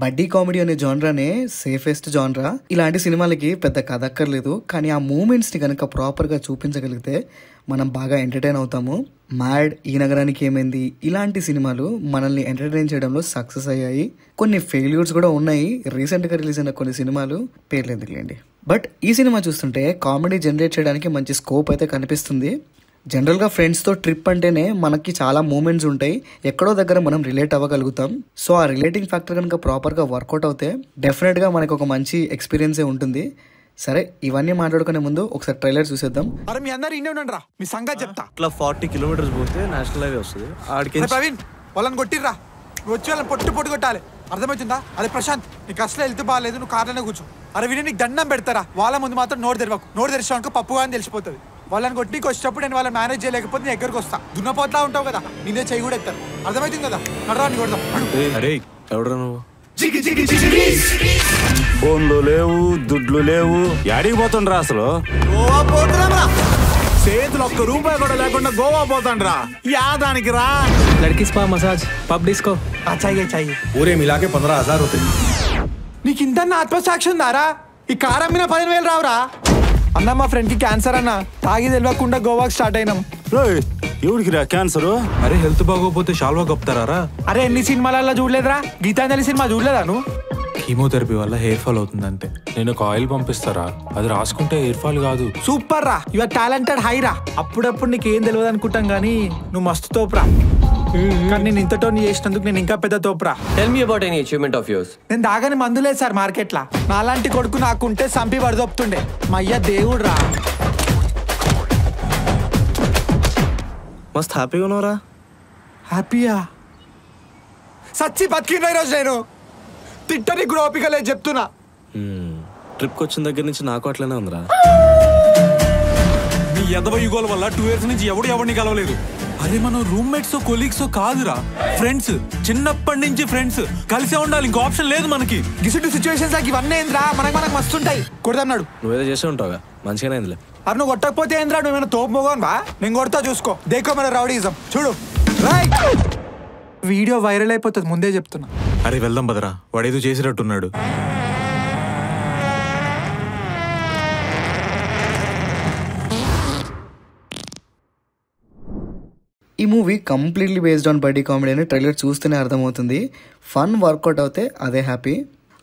బడ్డీ కామెడీ అనే జాన్రానే safest genre. ఇలాంటి సినిమాలకి పెద్ద కథ అక్కర్లేదు, కానీ ఆ మూమెంట్స్ని కనుక ప్రాపర్గా చూపించగలిగితే మనం బాగా ఎంటర్టైన్ అవుతాము. మ్యాడ్, ఈ నగరానికి ఏమైంది, ఇలాంటి సినిమాలు మనల్ని ఎంటర్టైన్ చేయడంలో సక్సెస్ అయ్యాయి. కొన్ని ఫెయిల్యూర్స్ కూడా ఉన్నాయి. రీసెంట్గా రిలీజ్ అయిన కొన్ని సినిమాలు పేర్లు ఎందుకులేండి. బట్ ఈ సినిమా చూస్తుంటే కామెడీ జనరేట్ చేయడానికి మంచి స్కోప్ అయితే కనిపిస్తుంది. జనరల్గా ఫ్రెండ్స్తో ట్రిప్ అంటేనే మనకి చాలా మూమెంట్స్ ఉంటాయి, ఎక్కడో దగ్గర మనం రిలేట్ అవ్వగలుగుతాం. సో ఆ రిలేటింగ్ ఫ్యాక్టర్ కనుక ప్రాపర్గా వర్కౌట్ అవుతే డెఫినెట్గా మనకు ఒక మంచి ఎక్స్పీరియన్సే ఉంటుంది. సరే, ఇవన్నీ మాట్లాడుకునే ముందు ఒకసారి ట్రైలర్ చూసేద్దాం. అరే మీ అందరు ఇండే ఉండండి రా, మీ సంగతి చెప్తా. ఇట్లా 40 కిలోమీటర్స్ పోతే నేషనల్ హైవే వస్తుంది. ఆడికి ప్రవీణ్ వాళ్ళని కొట్టిర్రా, నువ్వు వచ్చి వాళ్ళని పొట్టు కొట్టాలి, అర్థమవుతుందా? అదే ప్రశాంత్, నీకు అసలు వెళ్తే బాగాలేదు, నువ్వు కార్లోనే కూర్చో. అరే విని నీకు దండం పెడతారా, వాళ్ళ ముందు మాత్రం నోరు తెరవకు. నోరు తెరిచానుకో పప్పుగా అని తెలిసిపోతుంది. వాళ్ళని కొట్టి నీకు వచ్చేటప్పుడు నేను వాళ్ళని మేనేజ్ చేయలేకపోతే నీ దగ్గరకు వస్తా. దున్నపోతలా ఉంటావు కదా, నిన్నే చేయి కూడా ఎత్తారు, అర్థమవుతుంది కదా? నడరా నీ కొడదాం. అరే ఎవడరా నువ్వు? ఫోన్లు లేవు, దుడ్లు లేవు, యాడికి పోతుండ్రా అసలు? గోవా పోతున్నారా? చేతులు ఒక్క రూపాయి కూడా లేకుండా గోవా పోతాండ్రా. యాదానికి రా. लड़की स्पा मसाज पब डिस्को చాయి पूरे मिला के 15,000 होते. నీకు ఇంత ఆత్మసాక్షి ఉందారా? ఈ కారు అమ్మిన 10,000 రావురా. అన్న మా ఫ్రెండ్ కి క్యాన్సర్ అన్న, తాగి తెలియకుండా గోవాకి స్టార్ట్ అయినాం. ఎవడికి రా క్యాన్సర్? అరే హెల్త్ బాగోపోతే షాల్వా కప్తారా? అరే ఎన్ని సినిమాలలో చూడలేదురా, గీతాంజలి సినిమా చూడలేదా నువ్వు? కీమోథెరపీ వల్ల హెయిర్ ఫాల్ అవుతుంది అంతే. నేను ఒక ఆయిల్ పంపిస్తారా, అది రాసుకుంటే హెయిర్ ఫాల్ కాదు. సూపర్ రా, యువర్ టాలెంటెడ్ హై రా. అప్పుడప్పుడు నీకేం తెలియదు అనుకుంటాం కానీ నువ్వు మస్తు తోపురా. కానీ నేను ఇంతటో నీ చేసినందుకు నేను ఇంకా పెద్ద తోపురా. Tell me about any achievement of yours. నేను దాగాని మందులేదు సార్ మార్కెట్లా. నాలాంటి కొడుకు నాకుంటే సంపి వడదొప్పుతుండే. మా అయ్య దేవుడు రా. మస్త్ హ్యాపీగా ఉన్నారా? హ్యాపీయా? సచ్చి బతికిన ఈరోజు నేను తిట్టని కూడా ఓపిక లేదు చెప్తున్నా. ట్రిప్కి వచ్చిన దగ్గర నుంచి నాకు అట్లనే ఉందిరా. నీ ఎదవ యుగోల వల్ల 2 years నుంచి ఎవరిని కలవలేదు. అరే మనం రూమ్మేట్స్ కొలీగ్స్ కాదురా, ఫ్రెండ్స్. చిన్నప్పటి నుంచి ఫ్రెండ్స్ కలిసే ఉండాలి, ఇంకో ఆప్షన్ లేదు మనకి. గిసుడు సిచ్యువేషన్స్ లాగా ఇవన్నీ ఏంద్రా, మనకు మస్తుంటాయి. కొడదన్నాడు నువ్వేదో చేసే ఉంటావుగా, మంచిగానే అయిందిలే. అరే నువ్వు కొట్టకపోతే ఏంద్రా, నువ్వేమైనా తోపు మోగోన్ బా? నేను కొడతా చూసుకో, దేకో మన రౌడీజం చూడు. వీడియో వైరల్ అయిపోతుంది, ముందే చెప్తున్నా. అరే వెళ్దాం బదరా, వాడేదో చేసినట్టున్నాడు. ఈ మూవీ కంప్లీట్లీ బేస్డ్ ఆన్ బడ్డీ కామెడీ అని ట్రైలర్ చూస్తేనే అర్థమవుతుంది. ఫన్ వర్కౌట్ అవుతే అదే హ్యాపీ.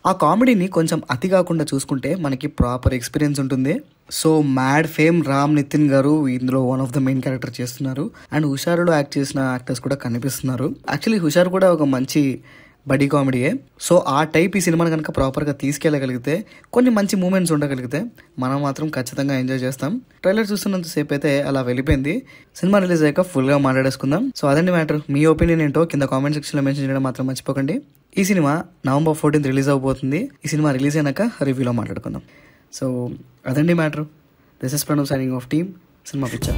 ఆ కామెడీని కొంచెం అతి కాకుండా చూసుకుంటే మనకి ప్రాపర్ ఎక్స్పీరియన్స్ ఉంటుంది. So mad fame Ram Nithin గారు ఇందులో one of the main character చేస్తున్నారు. అండ్ హుషారులో యాక్ట్ చేసిన యాక్టర్స్ కూడా కనిపిస్తున్నారు. యాక్చువల్లీ హుషారు కూడా ఒక మంచి బడ్డీ కామెడీయే. సో ఆ టైప్ ఈ సినిమాని కనుక ప్రాపర్గా తీసుకెళ్ళగలిగితే, కొన్ని మంచి మూమెంట్స్ ఉండగలిగితే మనం మాత్రం ఖచ్చితంగా ఎంజాయ్ చేస్తాం. ట్రైలర్ చూస్తున్నంత సేపు అయితే అలా వెళ్ళిపోయింది. సినిమా రిలీజ్ అయ్యాక ఫుల్గా మాట్లాడేసుకుందాం. సో అదండి మ్యాటర్. మీ ఒపీనియన్ ఏంటో కింద కామెంట్ సెక్షన్లో మెన్షన్ చేయడం మాత్రం మర్చిపోకండి. ఈ సినిమా November 14th రిలీజ్ అవబోతుంది. ఈ సినిమా రిలీజ్ అయినాక రివ్యూలో మాట్లాడుకుందాం. సో అదండి matter. This is Pranav signing off team cinema picture.